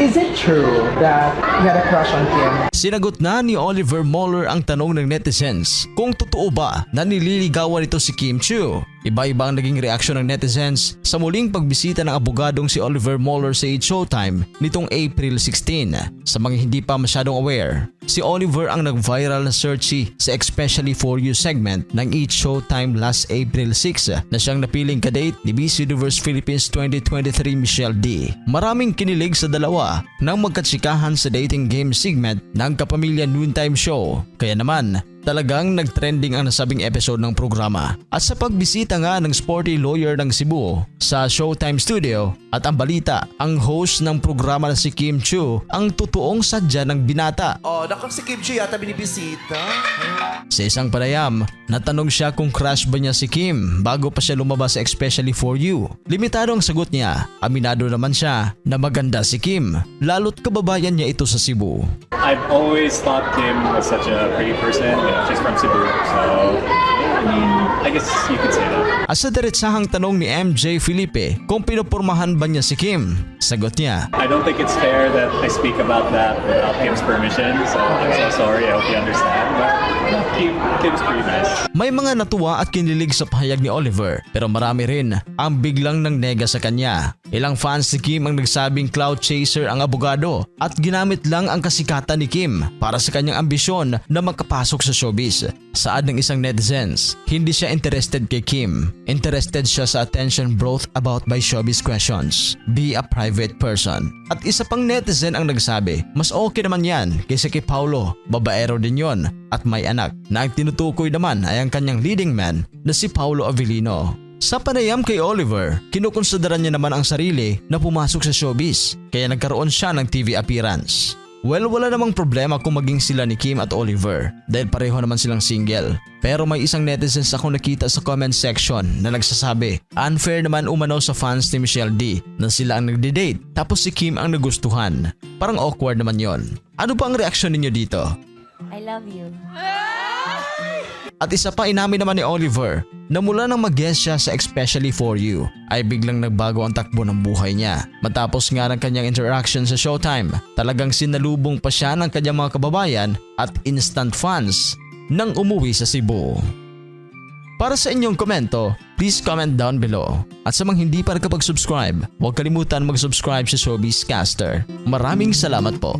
Is it true that you had a crush on Kim? Sinagot na ni Oliver Moller ang tanong ng netizens kung totoo ba na nililigawan ito si Kim Chiu. Iba-iba ang naging reaksyon ng netizens sa muling pagbisita ng abogadong si Oliver Moller sa It's Showtime nitong April 16. Sa mga hindi pa masyadong aware, si Oliver ang nag-viral na searchy sa Especially For You segment ng It's Showtime last April 6 na siyang napiling kadate ni Miss Universe Philippines 2023 Michelle D. Maraming kinilig sa dalawa nang magkatsikahan sa dating game segment ng Kapamilya Noontime Show. Kaya naman, talagang nagtrending ang nasabing episode ng programa. At sa pagbisita nga ng sporty lawyer ng Cebu sa Showtime Studio at ang balita, ang host ng programa na si Kim Chiu ang totoong sadya ng binata. Oh, nakang si Kim Chiu yata binibisita. Sa isang panayam, natanong siya kung crush ba niya si Kim bago pa siya lumabas sa Especially For You. Limitado ang sagot niya. Aminado naman siya na maganda si Kim, lalo't kababayan niya ito sa Cebu. I've always thought Kim was such a pretty person. You know, she's from Cebu, so I mean, I guess you could say that. At sa diretsahang tanong ni MJ Felipe kung pinupormahan ba niya si Kim, sagot niya, I don't think it's fair that I speak about that without Kim's permission, so I'm so sorry. I hope you understand. But Kim's pretty nice. may mga natuwa at kinilig sa pahayag ni Oliver pero marami rin ang biglang nang nega sa kanya. Ilang fans ni Kim ang nagsabing clout chaser ang abogado at ginamit lang ang kasikatan ni Kim para sa kanyang ambisyon na makapasok sa showbiz. Saad ng isang netizens, hindi siya interested kay Kim. Interested siya sa attention brought about by showbiz questions. Be a private person. At isa pang netizen ang nagsabi, mas okay naman yan kaysa kay Paulo. Babaero din yon at may anak. Na ang tinutukoy naman ay ang kanyang leading man na si Paulo Avellino. Sa panayam kay Oliver, kinukonsidera niya naman ang sarili na pumasok sa showbiz kaya nagkaroon siya ng TV appearance. Well, wala namang problema kung maging sila ni Kim at Oliver dahil pareho naman silang single. Pero may isang netizens akong nakita sa comment section na nagsasabi, unfair naman umano sa fans ni Michelle D na sila ang nagde-date tapos si Kim ang nagustuhan. Parang awkward naman yon. Ano ba ang reaksyon ninyo dito? I love you. At isa pa inamin naman ni Oliver na mula nang mag-guest siya sa Especially For You ay biglang nagbago ang takbo ng buhay niya. Matapos nga ng kanyang interaction sa Showtime, talagang sinalubong pa siya ng kanyang mga kababayan at instant fans nang umuwi sa Cebu. Para sa inyong komento, please comment down below. At sa mga hindi pa nakapag-subscribe, huwag kalimutan mag-subscribe sa Showbiz Caster. Maraming salamat po.